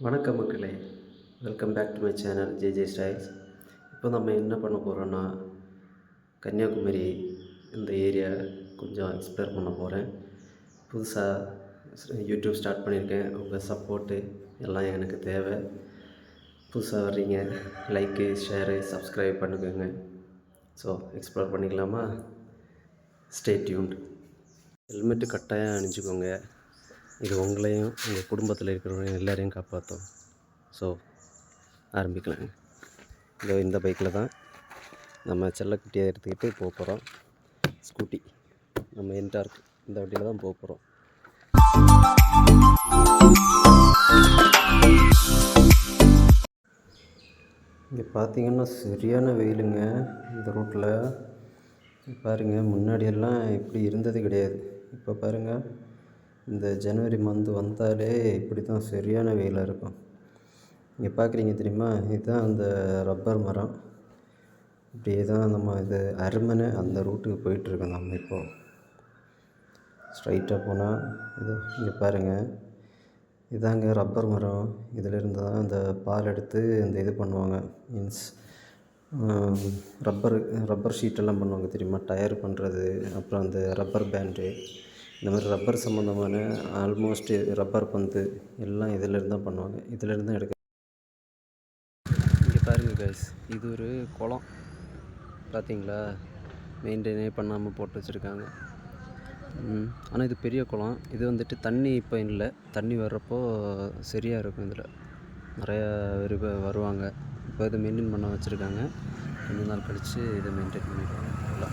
வணக்கம் மக்களே, welcome back to my channel JJ styles. இப்போ நம்ம என்ன பண்ண போகிறோன்னா, கன்னியாகுமரி இந்த ஏரியா கொஞ்சம் எக்ஸ்ப்ளோர் பண்ண போகிறேன். புதுசாக யூடியூப் ஸ்டார்ட் பண்ணியிருக்கேன். உங்கள் சப்போர்ட்டு எல்லாம் எனக்கு தேவை. புதுசாக வர்றீங்க, லைக்கு, ஷேரு, சப்ஸ்கிரைப் பண்ணுங்க. ஸோ எக்ஸ்ப்ளோர் பண்ணிக்கலாமா? Stay tuned. ஹெல்மெட்டு கட்டாயம் அணிஞ்சுக்கோங்க. இது உங்களையும் உங்கள் குடும்பத்தில் இருக்கிறவங்க எல்லோரையும் காப்பாற்றும். ஸோ ஆரம்பிக்கலாங்க. இந்த பைக்கில் தான் நம்ம செல்லக்குட்டியை எடுத்துக்கிட்டு போக போகிறோம். ஸ்கூட்டி நம்ம என்டார்க் இந்த வண்டியில் தான் போக போகிறோம். இங்கே பார்த்தீங்கன்னா சரியான வெயிலுங்க இந்த ரோட்டில். பாருங்கள், முன்னாடியெல்லாம் இப்படி இருந்தது கிடையாது. இப்போ பாருங்கள், இந்த ஜனவரி மந்த் வந்தாலே இப்படி தான் சரியான வெயிலாக இருக்கும். இங்கே பார்க்குறீங்க தெரியுமா, இதுதான் அந்த ரப்பர் மரம். இப்படியே தான் நம்ம இது அரண்மனை அந்த ரூட்டுக்கு போயிட்டுருக்கோம். நம்ம இப்போது ஸ்ட்ரைட்டாக போனால் இது இங்கே பாருங்கள், இதாங்க ரப்பர் மரம். இதிலிருந்து தான் இந்த பால் எடுத்து இந்த இது பண்ணுவாங்க. மீன்ஸ் ரப்பர் ஷீட்டெல்லாம் பண்ணுவாங்க தெரியுமா, டயர் பண்ணுறது. அப்புறம் அந்த ரப்பர் பேண்டு, இந்த மாதிரி ரப்பர் சம்மந்தமான ஆல்மோஸ்ட்டு ரப்பர் பந்து எல்லாம் இதிலேருந்து தான் பண்ணுவாங்க. இதிலேருந்து தான் எடுக்க. இங்கே பாருங்கள் கைஸ், இது ஒரு குளம் பார்த்தீங்களா, மெயின்டைனே பண்ணாமல் போட்டு வச்சுருக்காங்க. ஆனால் இது பெரிய குளம். இது வந்துட்டு தண்ணி இப்போ இல்லை, தண்ணி வர்றப்போ சரியாக இருக்கும். இதில் நிறையா பேர் வருவாங்க. இப்போ இது மெயின்டைன் பண்ண வச்சுருக்காங்க. கொஞ்ச நாள் கழித்து இதை மெயின்டைன் பண்ணிடுவாங்க. அவ்வளோ.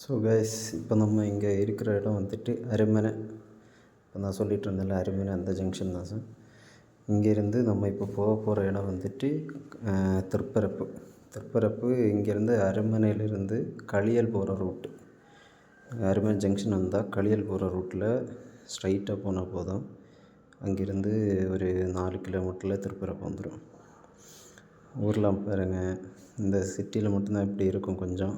ஸோ கைஸ், இப்போ நம்ம இங்கே இருக்கிற இடம் வந்துட்டு அரண்மனை. இப்போ நான் சொல்லிகிட்டு இருந்தேன்ல, அரண்மனை அந்த ஜங்ஷன் தான் சார். இங்கேருந்து நம்ம இப்போ போக போகிற இடம் வந்துட்டு திருப்பரப்பு. இங்கேருந்து அரண்மனையிலேருந்து களியல் போகிற ரூட்டு. அரண்மனை ஜங்ஷன் வந்தால் களியல் போகிற ரூட்டில் ஸ்ட்ரைட்டாக போனால் போதும். அங்கேருந்து ஒரு 4 கிலோமீட்டரில் திருப்பரப்பு வந்துடும். ஊர்லாம் பாருங்கள், இந்த சிட்டியில் மட்டும்தான் இப்படி இருக்கும். கொஞ்சம்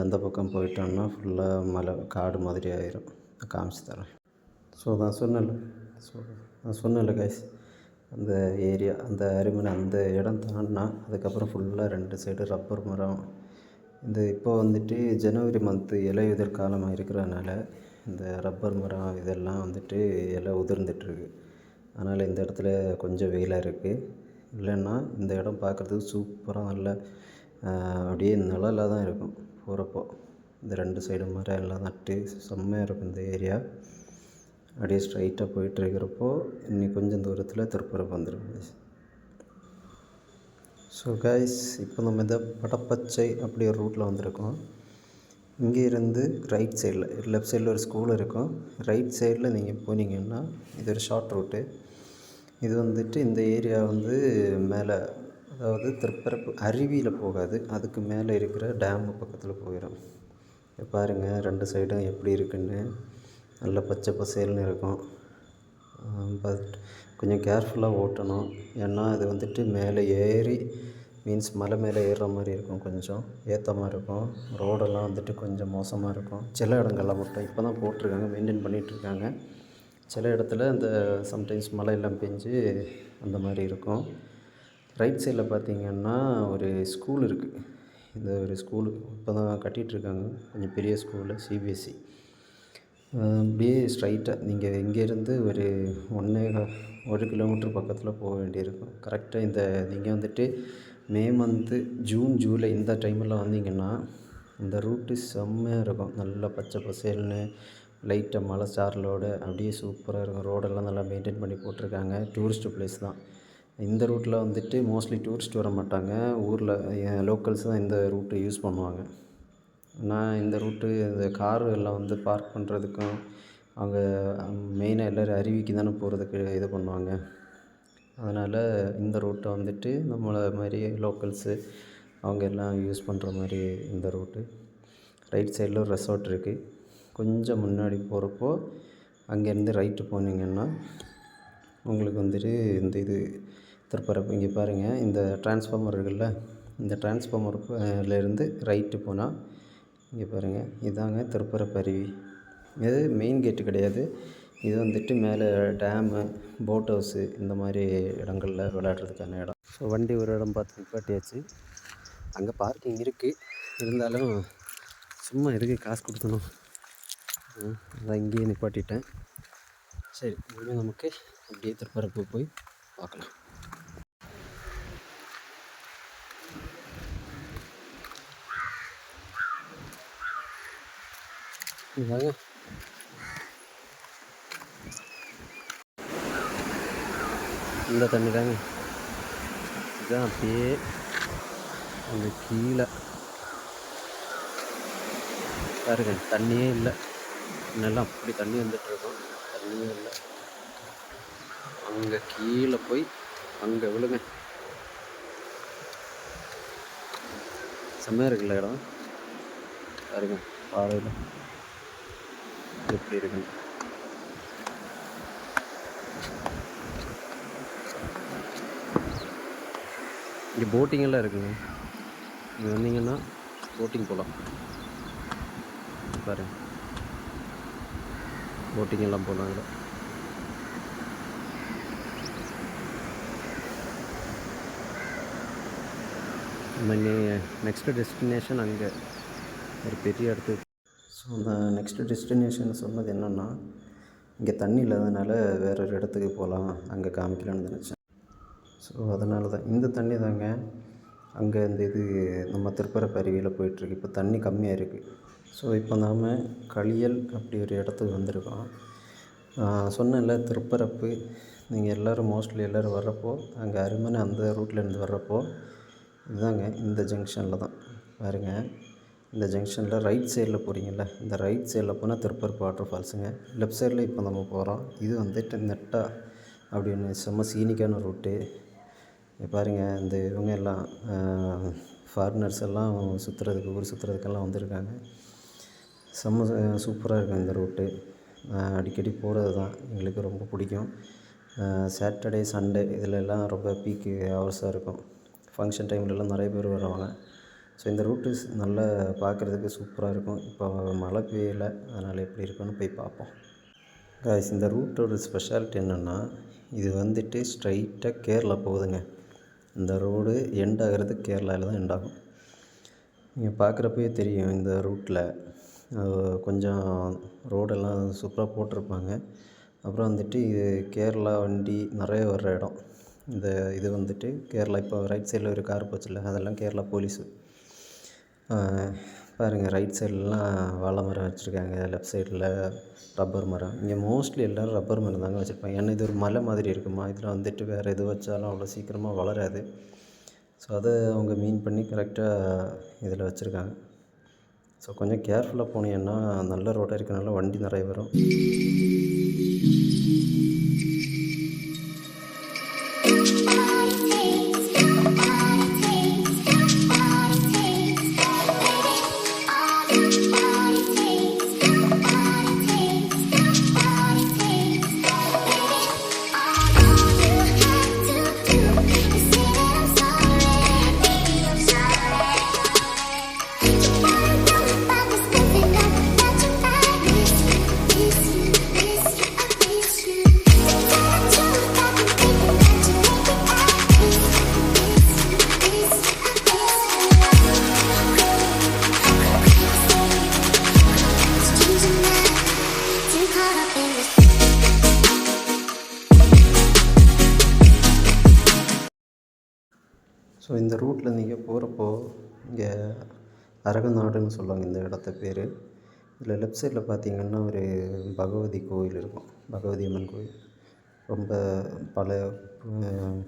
அந்த பக்கம் போயிட்டோம்னா ஃபுல்லாக மலை காடு மாதிரி ஆயிரும். காமிச்சு தரேன். நான் சொன்னேன்ல கைஸ், அந்த ஏரியா அந்த அரண்மனை அந்த இடம் தாண்டினா அதுக்கப்புறம் ஃபுல்லாக 2 சைடு ரப்பர் மரம். இந்த இப்போ வந்துட்டு ஜனவரி மந்த்து இலையுதிர் காலமாக இருக்கிறதுனால இந்த ரப்பர் மரம் இதெல்லாம் வந்துட்டு இலை உதிர்ந்துட்டுருக்கு. அதனால் இந்த இடத்துல கொஞ்சம் வெயிலாக இருக்குது. இல்லைன்னா இந்த இடம் பார்க்குறதுக்கு சூப்பராக நல்ல அப்படியே நிழலாக தான் இருக்கும். போகிறப்போ இந்த 2 சைடு மரம் எல்லாம் நட்டு செம்மையாக இருக்கும் இந்த ஏரியா. அப்படியே ஸ்ட்ரைட்டாக போயிட்டுருக்கிறப்போ இன்னும் கொஞ்சம் தூரத்தில் திருப்பரப்பு வந்துடும். ஸோ கைஸ், இப்போ நம்ம இந்த படப்பச்சை அப்படி ஒரு ரூட்டில் வந்திருக்கோம். இங்கே இருந்து ரைட் சைடில், லெஃப்ட் சைடில் ஒரு ஸ்கூல் இருக்கும். ரைட் சைடில் நீங்கள் போனீங்கன்னா இது ஒரு ஷார்ட் ரூட்டு. இது வந்துட்டு இந்த ஏரியா வந்து மேலே, அதாவது திருப்பரப்பு அருவியில் போகாது, அதுக்கு மேலே இருக்கிற டேமு பக்கத்தில் போயிடும். பாருங்கள் 2 சைடும் எப்படி இருக்குன்னு, நல்ல பச்சை பசேல்னு இருக்கும். பட் கொஞ்சம் கேர்ஃபுல்லாக ஓட்டணும். ஏன்னா அது வந்துட்டு மேலே ஏறி மீன்ஸ் மலை மேலே ஏறுற மாதிரி இருக்கும். கொஞ்சம் ஏற்றமாக இருக்கும். ரோடெல்லாம் வந்துட்டு கொஞ்சம் மோசமாக இருக்கும். சில இடங்கள்லாம் மட்டும் இப்போ தான் போட்டிருக்காங்க, மெயின்டைன் பண்ணிகிட்ருக்காங்க. சில இடத்துல அந்த சம்டைம்ஸ் மழையெல்லாம் பெஞ்சு அந்த மாதிரி இருக்கும். ரைட் சைடில் பார்த்திங்கன்னா ஒரு ஸ்கூல் இருக்குது. இந்த ஒரு ஸ்கூலு இப்போ தான் கட்டிகிட்ருக்காங்க. கொஞ்சம் பெரிய ஸ்கூலு, சிபிஎஸ்சி. அப்படியே ஸ்ட்ரைட்டாக நீங்கள் இங்கேருந்து ஒரு 1 கிலோமீட்டர் பக்கத்தில் போக வேண்டியிருக்கும். கரெக்டாக இந்த நீங்கள் வந்துட்டு மே மந்த்து ஜூன் ஜூலை இந்த டைமெல்லாம் வந்தீங்கன்னா இந்த ரூட்டு செம்மையாக இருக்கும். நல்லா பச்சை பசேல்னு லைட்டாக மலை சாரலோடு அப்படியே சூப்பராக இருக்கும். ரோடெல்லாம் நல்லா மெயின்டைன் பண்ணி போட்டிருக்காங்க. டூரிஸ்ட்டு ப்ளேஸ் தான். இந்த ரூட்டில் வந்துட்டு மோஸ்ட்லி டூரிஸ்ட் வர மாட்டாங்க. ஊரில் லோக்கல்ஸ் தான் இந்த ரூட்டை யூஸ் பண்ணுவாங்க. நான் இந்த ரூட்டு இந்த காரு எல்லாம் வந்து பார்க் பண்ணுறதுக்கும், அவங்க மெயினாக எல்லோரும் அருவிக்கு தானே போகிறதுக்கு இது பண்ணுவாங்க. அதனால் இந்த ரூட்டை வந்துட்டு நம்மளை மாதிரி லோக்கல்ஸு அவங்க எல்லாம் யூஸ் பண்ணுற மாதிரி இந்த ரூட்டு. ரைட் சைடில் ஒரு ரெசார்ட் இருக்குது. கொஞ்சம் முன்னாடி போகிறப்போ அங்கேருந்து ரைட்டு போனீங்கன்னா உங்களுக்கு வந்துட்டு இந்த இது திருப்பரப்பு. இங்கே பாருங்கள், இந்த டிரான்ஸ்ஃபார்மர் இருக்குல்ல, இந்த டிரான்ஸ்ஃபார்மர்லேருந்து ரைட்டு போனால் இங்கே பாருங்கள், இதாங்க திருப்பரப்பு அருவி. இது மெயின் கேட்டு கிடையாது. இது வந்துட்டு மேலே டேமு, போட் ஹவுஸு இந்த மாதிரி இடங்களில் விளையாடுறதுக்கான இடம். ஸோ வண்டி ஒரு இடம் பார்த்து நிப்பாட்டியாச்சு. அங்கே பார்க்கிங் இருக்குது, இருந்தாலும் சும்மா எதுக்கு காசு கொடுக்கணும், அதான் இங்கேயே நிப்பாட்டிட்டேன். சரி, இனிமேல் நமக்கு அப்படியே திருப்பரப்பு போய் பார்க்கலாம். இதாங்க இந்த தண்ணி தாங்க, இதுதான் அப்படியே அங்கே கீழே பாருங்க, தண்ணியே இல்லை. இன்னெல்லாம் அப்படி தண்ணி வந்துட்டுருக்கோம், தண்ணியே இல்லை. அங்கே கீழே போய் அங்கே விழுங்க, செம்மையாக இருக்குல்ல இடம். பாருங்க பாறையில் எப்படி இருக்குன்னு. இங்கே போட்டிங்கெல்லாம் இருக்குங்க, இங்கே வந்தீங்கன்னா போட்டிங் போகலாம். பாருங்க, போட்டிங்கெல்லாம் போகலாம். இதில் நம்ம நெக்ஸ்ட்டு டெஸ்டினேஷன் அங்கே ஒரு பெரிய இடத்துக்கு. ஸோ அந்த நெக்ஸ்ட்டு டெஸ்டினேஷன் சொன்னது என்னென்னா, இங்கே தண்ணி இல்லாதனால வேற ஒரு இடத்துக்கு போகலாம், அங்கே காமிக்கலான்னு நினச்சேன். ஸோ அதனால தான் இந்த தண்ணி தாங்க அங்கே இந்த இது நம்ம திருப்பரப்பு அருவியில் போயிட்டுருக்கு. இப்போ தண்ணி கம்மியாக இருக்குது. ஸோ இப்போ நாம் களியல் அப்படி ஒரு இடத்துக்கு வந்திருக்கோம். சொன்னேன்ல திருப்பரப்பு, நீங்கள் எல்லோரும் மோஸ்ட்லி எல்லோரும் வர்றப்போ அங்கே அருமனை அந்த ரூட்லேருந்து வர்றப்போ இதுதாங்க இந்த ஜங்ஷனில் தான் பாருங்கள். இந்த ஜங்ஷனில் ரைட் சைடில் போகிறீங்கள, இந்த ரைட் சைடில் போனால் திருப்பரப்பு வாட்டர் ஃபால்ஸுங்க. லெஃப்ட் சைடில் இப்போ நம்ம போகிறோம். இது வந்துட்டு நெட்டா அப்படின்னு செம்ம சீனிக்கான ரூட்டு. பாருங்கள், இந்த இவங்க எல்லாம் ஃபாரினர்ஸ் எல்லாம் சுற்றுறதுக்கு, ஊர் சுற்றுறதுக்கெல்லாம் வந்திருக்காங்க. செம்ம சூப்பராக இருக்கும் இந்த ரூட்டு. அடிக்கடி போகிறது தான், எங்களுக்கு ரொம்ப பிடிக்கும். சாட்டர்டே சண்டே இதிலெல்லாம் ரொம்ப பீக்கு ஹவர்ஸாக இருக்கும். ஃபங்க்ஷன் டைம்லலாம் நிறைய பேர் வருவாங்க. ஸோ இந்த ரூட்டு நல்லா பார்க்குறதுக்கு சூப்பராக இருக்கும். இப்போ மழை பெய்யலை, அதனால் எப்படி இருக்குன்னு போய் பார்ப்போம். காய்ஸ், இந்த ரூட்டோட ஸ்பெஷாலிட்டி என்னென்னா, இது வந்துட்டு ஸ்ட்ரைட்டாக கேரளா போகுதுங்க. இந்த ரோடு எண்ட் ஆகிறது கேரளாவில் தான் எண்ட் ஆகும். நீங்கள் பார்க்குறப்பயே தெரியும், இந்த ரூட்டில் கொஞ்சம் ரோடெல்லாம் சூப்பராக போட்டிருப்பாங்க. அப்புறம் வந்துட்டு இது கேரளா வண்டி நிறைய வர்ற இடம். இந்த இது வந்துட்டு கேரளா, இப்போ ரைட் சைடில் ஒரு கார் போச்சுல்ல, அதெல்லாம் கேரளா போலீஸு. பாருங்கள், ரைட் சைட்லலாம் வாழை மரம் வச்சுருக்காங்க, லெஃப்ட் சைடில் ரப்பர் மரம். இங்கே மோஸ்ட்லி எல்லோரும் ரப்பர் மரம் தாங்க வச்சுருப்பாங்க. ஏன்னா இது ஒரு மலை மாதிரி இருக்குமா, இதில் வந்துட்டு வேறு எது வச்சாலும் அவ்வளோ சீக்கிரமாக வளராது. ஸோ அதை அவங்க மீன் பண்ணி கரெக்டாக இதில் வச்சுருக்காங்க. ஸோ கொஞ்சம் கேர்ஃபுல்லாக போனீங்கன்னா, நல்ல ரோடாக இருக்கனால வண்டி நிறைய வரும். ஸோ இந்த ரூட்டில் நீங்கள் போகிறப்போ இங்கே அரகநாடுன்னு சொல்லுவாங்க இந்த இடத்த பேர். இதில் லெஃப்ட் சைடில் பார்த்தீங்கன்னா ஒரு பகவதி கோயில் இருக்கும், பகவதி அம்மன் கோயில். ரொம்ப பழைய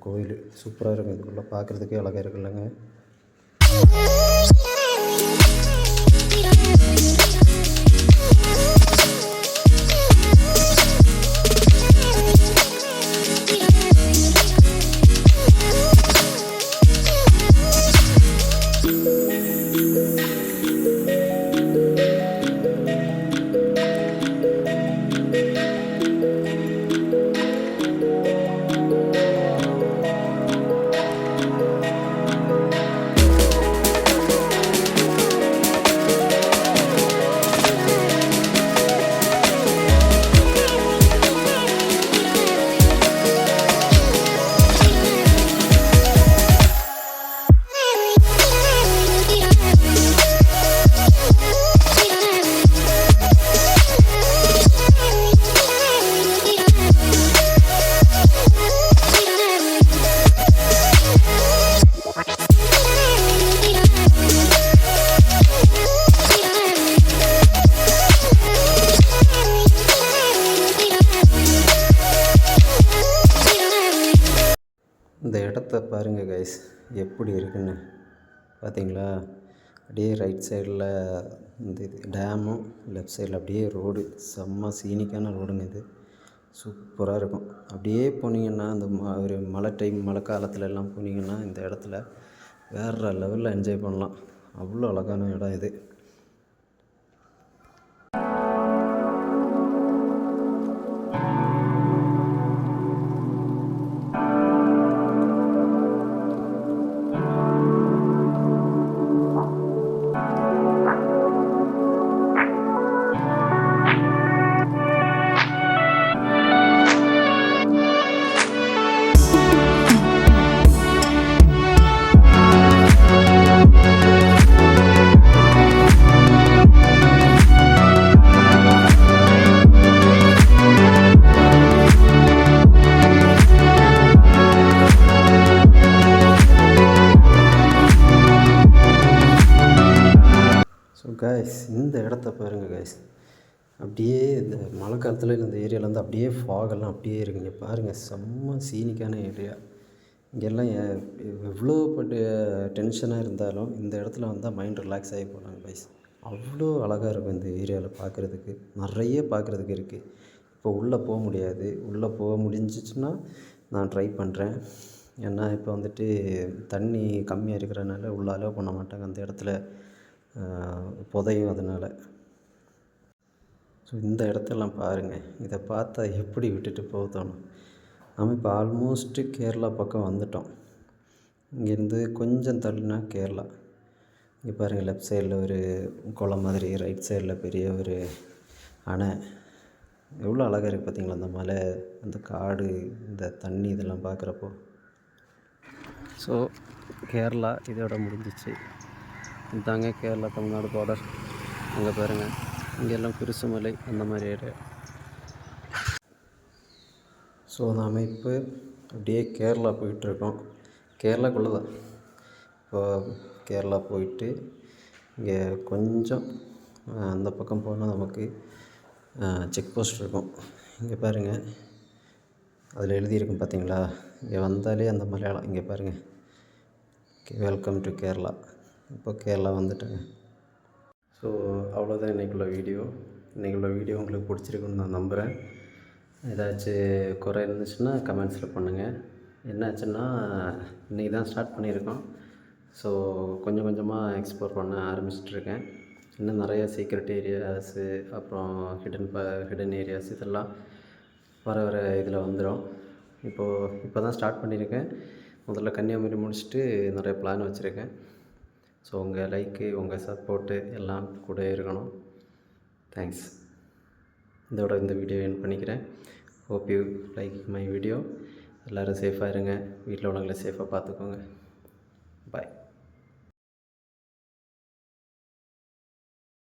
கோயில், சூப்பராக இருக்கும். இதுக்குள்ளே பார்க்குறதுக்கே அழகாக இருக்குல்லங்க. இந்த இடத்த பாருங்கள் கைஸ், எப்படி இருக்குன்னு பார்த்தீங்களா? அப்படியே ரைட் சைடில் இந்த இது டேமும், லெஃப்ட் சைடில் அப்படியே ரோடு, செம்ம சீனிக்கான ரோடுங்க இது. சூப்பராக இருக்கும். அப்படியே போனீங்கன்னா அந்த ஒரு மழை காலத்துலலாம் போனீங்கன்னா இந்த இடத்துல வேறு லெவலில் என்ஜாய் பண்ணலாம். அவ்வளோ அழகான இடம் இது. ஸோ காய்ஸ், இந்த இடத்த பாருங்கள் காய்ஸ், அப்படியே இந்த மழை காலத்தில் இந்த ஏரியாவில் அப்படியே ஃபாகெல்லாம் அப்படியே இருக்குங்க. பாருங்கள், செம்ம சீனிக்கான ஏரியா. இங்கெல்லாம் எவ்வளோ டென்ஷனாக இருந்தாலும் இந்த இடத்துல வந்தால் மைண்ட் ரிலாக்ஸ் ஆகி போகிறாங்க காய்ஸ். அவ்வளோ அழகாக இருக்கும் இந்த ஏரியாவில் பார்க்குறதுக்கு. நிறைய பார்க்குறதுக்கு இருக்குது. இப்போ உள்ளே போக முடியாது. உள்ளே போக முடிஞ்சிச்சுன்னா நான் ட்ரை பண்ணுறேன். ஏன்னா இப்போ வந்துட்டு தண்ணி கம்மியாக இருக்கிறனால உள்ளே அலோவ் பண்ண மாட்டாங்க. அந்த இடத்துல புதையும். அதனால் ஸோ இந்த இடத்தெல்லாம் பாருங்கள். இதை பார்த்தா எப்படி விட்டுட்டு போக தோணும். நம்ம இப்போ ஆல்மோஸ்ட்டு கேரளா பக்கம் வந்துட்டோம். இங்கேருந்து கொஞ்சம் தள்ளினா கேரளா. இங்கே பாருங்கள், லெஃப்ட் சைடில் ஒரு குளம் மாதிரி, ரைட் சைடில் பெரிய ஒரு அணை. எவ்வளோ அழகாக இருக்குது பார்த்தீங்களா? அந்த மலை, அந்த காடு, இந்த தண்ணி, இதெல்லாம் பார்க்குறப்போ. ஸோ கேரளா இதோட முடிஞ்சிச்சு. இதாங்க கேரளா தமிழ்நாடு பார்டர். அங்கே பாருங்கள், இங்கெல்லாம் குருசுமலை அந்த மாதிரி ஏரியா. ஸோ நாம் இப்போ அப்படியே கேரளா போயிட்டுருக்கோம். கேரளாக்குள்ளே தான். இப்போ கேரளா போயிட்டு இங்கே கொஞ்சம் அந்த பக்கம் போனால் நமக்கு செக் போஸ்ட் இருக்கும். இங்கே பாருங்கள், அதில் எழுதியிருக்கும் பார்த்தீங்களா? இங்கே வந்தாலே அந்த மலையாளம். இங்கே பாருங்கள், வெல்கம் டு கேரளா. இப்போ கேரளா வந்துட்டேங்க. ஸோ அவ்வளோதான் இன்றைக்குள்ள வீடியோ. உங்களுக்கு பிடிச்சிருக்குன்னு நான் நம்புகிறேன். ஏதாச்சும் குறை இருந்துச்சுன்னா கமெண்ட்ஸில் பண்ணுங்கள். என்னாச்சுன்னா இன்றைக்கி தான் ஸ்டார்ட் பண்ணியிருக்கோம். ஸோ கொஞ்சம் கொஞ்சமாக எக்ஸ்ப்ளோர் பண்ண ஆரம்பிச்சிட்ருக்கேன். இன்னும் நிறைய சீக்ரெட் ஏரியாஸு, அப்புறம் ஹிடன் ஏரியாஸ் இதெல்லாம் வர இதில் வந்துடும். இப்போ தான் ஸ்டார்ட் பண்ணியிருக்கேன். முதல்ல கன்னியாகுமரி முடிச்சுட்டு நிறைய பிளான் வச்சுருக்கேன். ஸோ உங்கள் லைக்கு, உங்கள் சப்போர்ட்டு எல்லாம் கூட இருக்கணும். தேங்க்ஸ். இதோட இந்த வீடியோ எண்ட் பண்ணிக்கிறேன். Hope you like my video. எல்லோரும் சேஃபாக இருங்க. வீட்டில் உள்ளவங்களை சேஃபாக பார்த்துக்கோங்க. பாய்.